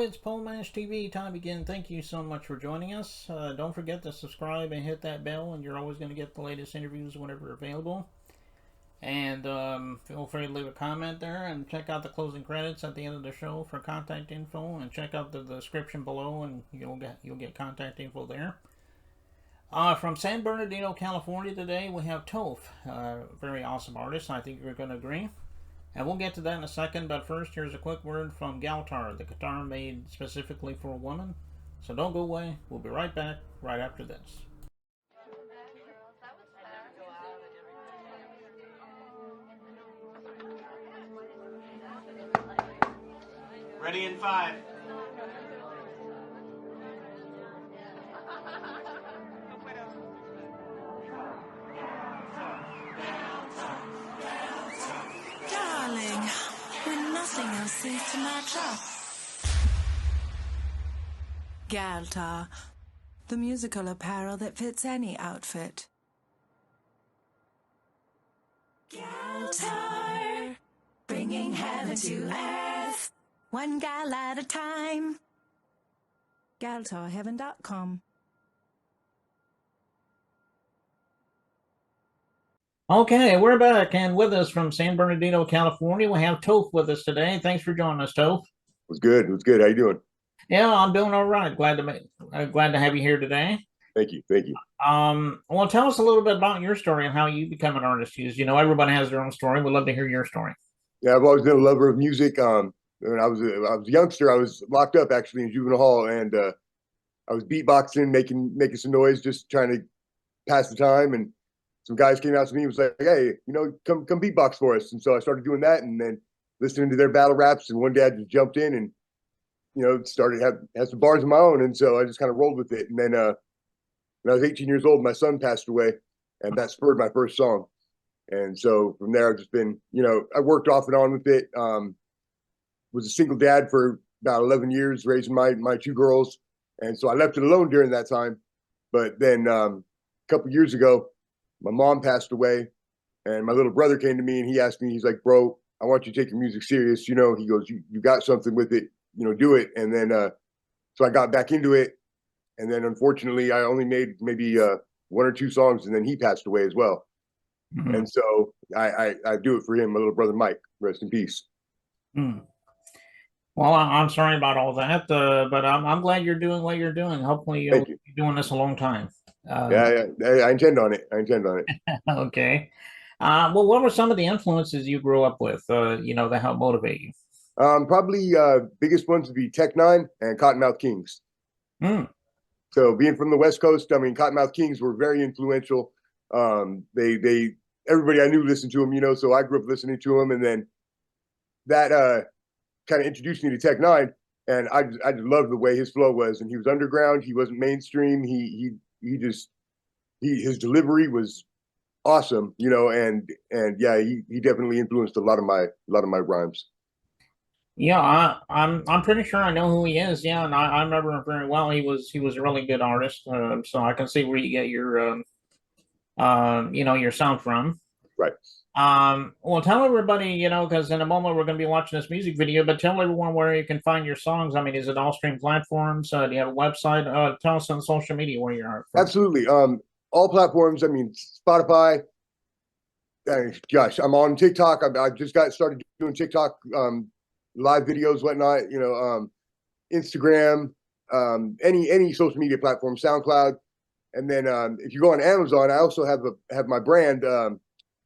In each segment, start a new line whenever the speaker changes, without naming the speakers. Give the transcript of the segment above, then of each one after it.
it's Pole Mash TV time again. Thank you so much for joining us. Don't forget to subscribe and hit that bell, and you're always going to get the latest interviews whenever available. And feel free to leave a comment there, and check out the closing credits at the end of the show for contact info, and check out the description below, and you'll get contact info there. From San Bernardino, California today, we have TOPH, very awesome artist. I think you're going to agree. And we'll get to that in a second, but first, here's a quick word from Galtar, the guitar made specifically for a woman. So don't go away. We'll be right back right after this.
Ready in 5.
Darling, when nothing else seems to match up. Galtar, the musical apparel that fits any outfit. Galtar, bringing heaven to earth, one gal at a time. GaltarHeaven.com.
Okay, we're back, and with us from San Bernardino, California, we have TOPH with us today. Thanks for joining us, TOPH.
It was good. It was good. How you doing?
Yeah, I'm doing all right. Glad to have you here today.
Thank you. Thank you.
Well, tell us a little bit about your story and how you become an artist. You know, everybody has their own story. We'd love to hear your story.
Yeah, I've always been a lover of music. When I was a youngster, I was locked up actually in juvenile hall, and I was beatboxing, making some noise, just trying to pass the time. And some guys came out to me and was like, "Hey, come beatbox for us." And so I started doing that, and then listening to their battle raps. And one day I just jumped in and started had some bars of my own, and so I just kind of rolled with it. And then when I was 18 years old, my son passed away, and that spurred my first song. And so from there, I've just been, I worked off and on with it. Was a single dad for about 11 years, raising my two girls. And so I left it alone during that time. But then a couple years ago, my mom passed away, and my little brother came to me and he asked me, he's like, "Bro, I want you to take your music serious. He goes, you got something with it, do it." And then, so I got back into it. And then unfortunately I only made maybe one or two songs, and then he passed away as well. Mm-hmm. And so I do it for him, my little brother, Mike, rest in peace.
Mm. Well, I'm sorry about all that, but I'm glad you're doing what you're doing. Hopefully you'll be doing this a long time.
Yeah, I intend on it.
Okay. Well, what were some of the influences you grew up with, that helped motivate you?
Probably biggest ones would be Tech Nine and Cottonmouth Kings.
Mm.
So being from the West Coast, I mean, Cottonmouth Kings were very influential. Everybody I knew listened to them, so I grew up listening to them, and then that kind of introduced me to Tech Nine, and I just loved the way his flow was, and he was underground. He wasn't mainstream. His delivery was awesome, and yeah, he definitely influenced a lot of my rhymes.
Yeah, I'm pretty sure I know who he is. Yeah, and I remember him very well. He was a really good artist. So I can see where you get your your sound from.
Right.
Well, tell everybody, because in a moment we're going to be watching this music video, but tell everyone where you can find your songs. I mean, is it all stream platforms? Do you have a website? Tell us on social media where you are from.
Absolutely. All platforms. I mean, Spotify. Gosh, I'm on TikTok. I just got started doing TikTok, live videos, whatnot. Instagram, any social media platform, SoundCloud, and then if you go on Amazon, I also have my brand.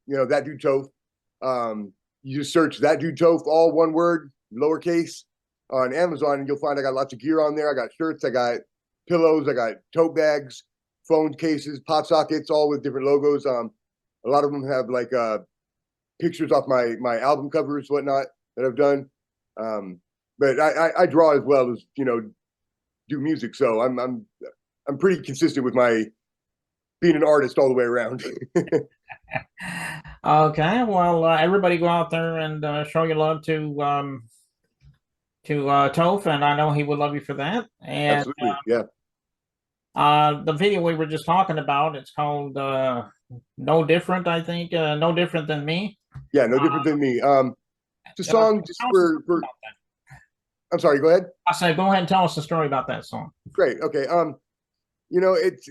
That dude TOPH. You just search that dude TOPH, all one word, lowercase, on Amazon, and you'll find I got lots of gear on there. I got shirts, I got pillows, I got tote bags, phone cases, pop sockets, all with different logos. A lot of them have like pictures off my album covers, whatnot, that I've done. But I draw as well as do music, so I'm pretty consistent with my being an artist all the way around.
Okay, well, everybody go out there and show your love to TOPH, and I know he would love you for that. And
absolutely, yeah.
The video we were just talking about, it's called No Different, I think. No Different Than Me.
Yeah, No Different Than Me. It's a song just for I'm sorry. Go ahead.
I say, go ahead and tell us the story about that song.
Great. Okay. You know, it's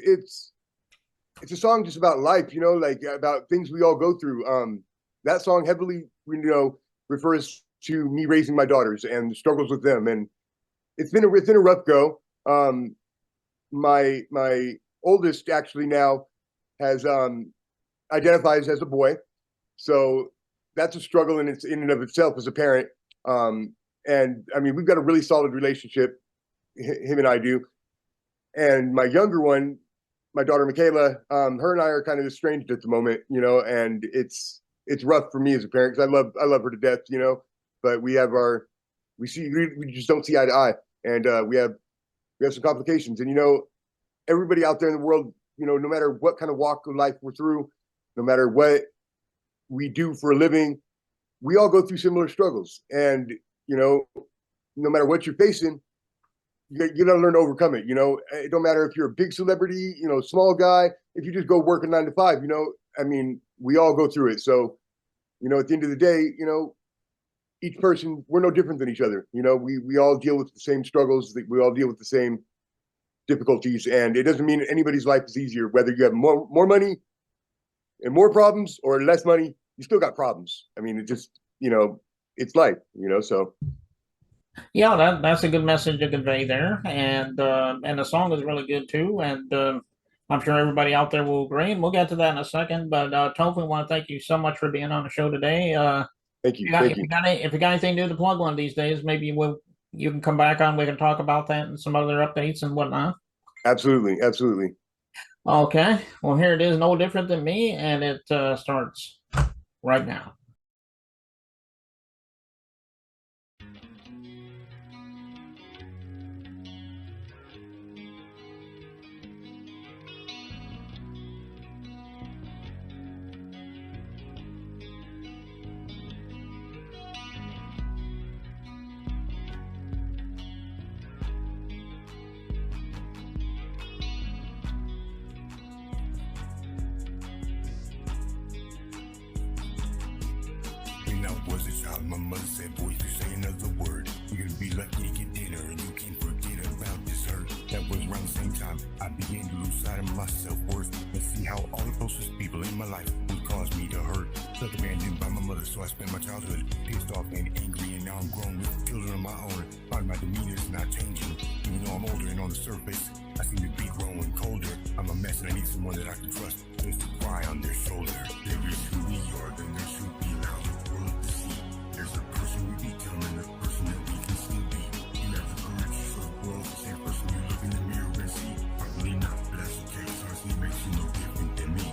a song just about life. You know, like about things we all go through. That song heavily, you know, refers to me raising my daughters and the struggles with them, and it's been a rough go. My oldest actually now has identifies as a boy, so that's a struggle in and of itself as a parent. And I mean, we've got a really solid relationship, him and I do. And my younger one, my daughter Michaela, her and I are kind of estranged at the moment, you know, and it's rough for me as a parent because I love her to death, you know, but we just don't see eye to eye, and we have some complications. And you know, everybody out there in the world, you know, no matter what kind of walk of life we're through, no matter what we do for a living, we all go through similar struggles. And you know, no matter what you're facing, you gotta learn to overcome it. You know, it don't matter if you're a big celebrity, you know, small guy. If you just go work a 9 to 5, you know, I mean, we all go through it. So, you know, at the end of the day, you know, each person, we're no different than each other. You know, we all deal with the same struggles. We all deal with the same difficulties, and it doesn't mean anybody's life is easier. Whether you have more money and more problems or less money, you still got problems. I mean, it just, you know, it's life. You know, so.
Yeah, that's a good message to convey there, and the song is really good too, and I'm sure everybody out there will agree. And we'll get to that in a second. But Toph, we want to thank you so much for being on the show today.
Thank you.
If you got anything new to plug one of these days, maybe you can come back on. We can talk about that and some other updates and whatnot.
Absolutely.
Okay, well here it is, no different than me, and it starts right now.
Was a child, my mother said, boy, if you say another word, you're gonna be lucky to get dinner, and you can't forget about this hurt. That was around the same time I began to lose sight of my self-worth and see how all the closest people in my life would cause me to hurt. Felt abandoned by my mother, so I spent my childhood pissed off and angry, and now I'm grown with children of my own. Find my demeanor's not changing, even though I'm older, and on the surface I seem to be growing colder. I'm a mess and I need someone that I can trust, just to cry on their shoulder. There is who we are, then there should be now. There's a person we become and the person that we can still be. You have the courage to show the world the same person you look in the mirror and see. Probably not, but that's okay, so honestly makes you no different than me.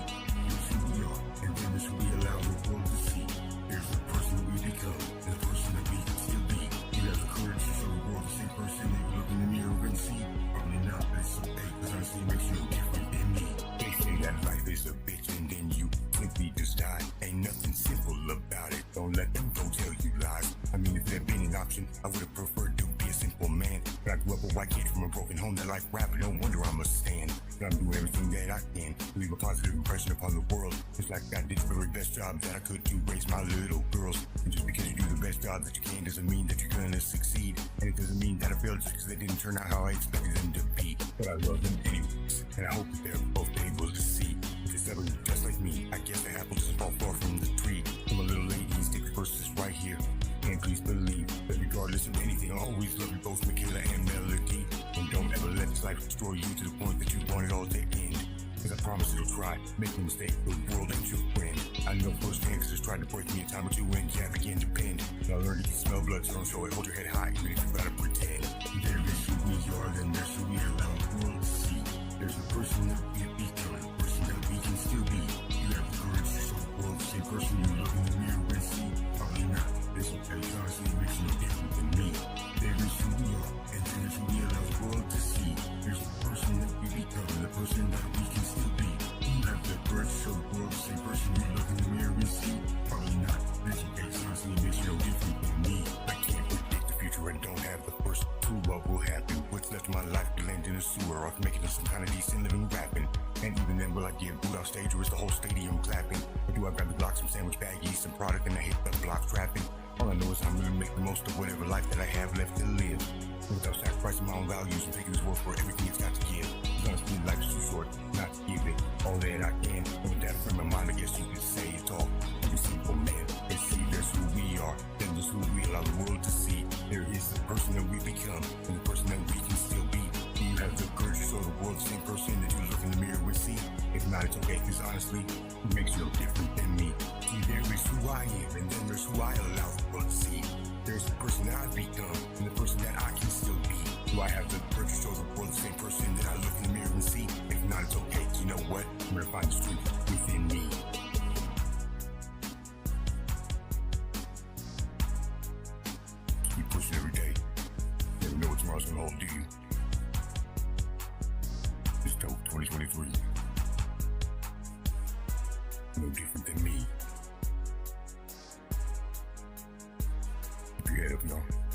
Here's who we are, and then there's who we allow the world to see. There's the person we become and the person that we can still be. You have the courage to show the world the same person that you look in the mirror and see. Probably not, but it's okay, cause honestly makes you no different than me. They say that life is a bitch and then you simply just die. Ain't nothing simple about it. Don't let them go tell you lies. I mean, if there had been an option, I would have preferred to be a simple man. But I grew up a white kid from a broken home that life rapping. No wonder I'm a stand. But I'm doing everything that I can to leave a positive impression upon the world. Just like I did the very best job that I could to raise my little girls. And just because you do the best job that you can doesn't mean that you're gonna succeed. And it doesn't mean that I failed just because they didn't turn out how I expected them to be. But I love them anyways, and I hope that they're both able to see. Just like me, I guess the apple doesn't fall far from the tree. I'm a little lady, stick first is right here. And please believe that regardless of anything, I'll always love you both, Michaela and Melody. And don't ever let this life destroy you to the point that you want it all to end. Cause I promise it'll try, make no mistake, the world ain't your friend. I know firsthand cause it's tried to break me a time or two and yeah, begin to bend. And I learned you can smell blood, so don't show it, hold your head high, even if you gotta pretend. There is who we are, then there's who we allow the world to see. There's a person that we become, a person that we can still be. You have the courage to show the world the same person you look in the mirror and see. Probably not, it's okay, honestly it makes you no different than me. There is who we are, and there is who we allow the world to see. There's the person that we become, and the person that we can still be. You have the courage to show the world the same person you look in the mirror and see. Probably not, it's okay, honestly it makes you no different than me. I can't predict the future and don't have the first clue what will happen. What's left of my life to land in a sewer or making it some kind of decent living rapping. And even then, will I get booed off stage or is the whole stadium clapping? Or do I grab the block, some sandwich baggies, some product, and I hit the block trapping? All I know is I'm gonna make the most of whatever life that I have left to live. Without sacrificing my own values and taking this world for everything it's got to give. Honestly, life is too short not to give it all that I can. And with that frame of mind, I guess you could say it's all. Every simple man, they see that's who we are. Then just who we allow the world to see. There is the person that we become and the person that we can still be. Do you have the courage to show the world the same person that you look in the mirror and see? If not, it's okay, because honestly, it makes you no different than me. See, there is who I am, and then there's who I allow the world to see. There's the person that I've become, and the person that I can still be. Do I have the courage to show the world the same person that I look in the mirror and see? If not, it's okay, 'cause you know what? I'm gonna find the strength within me. Keep pushing every day. Never know what tomorrow's gonna hold, do you? It's TOPH 2023. No different than me. Keep your head up, y'all.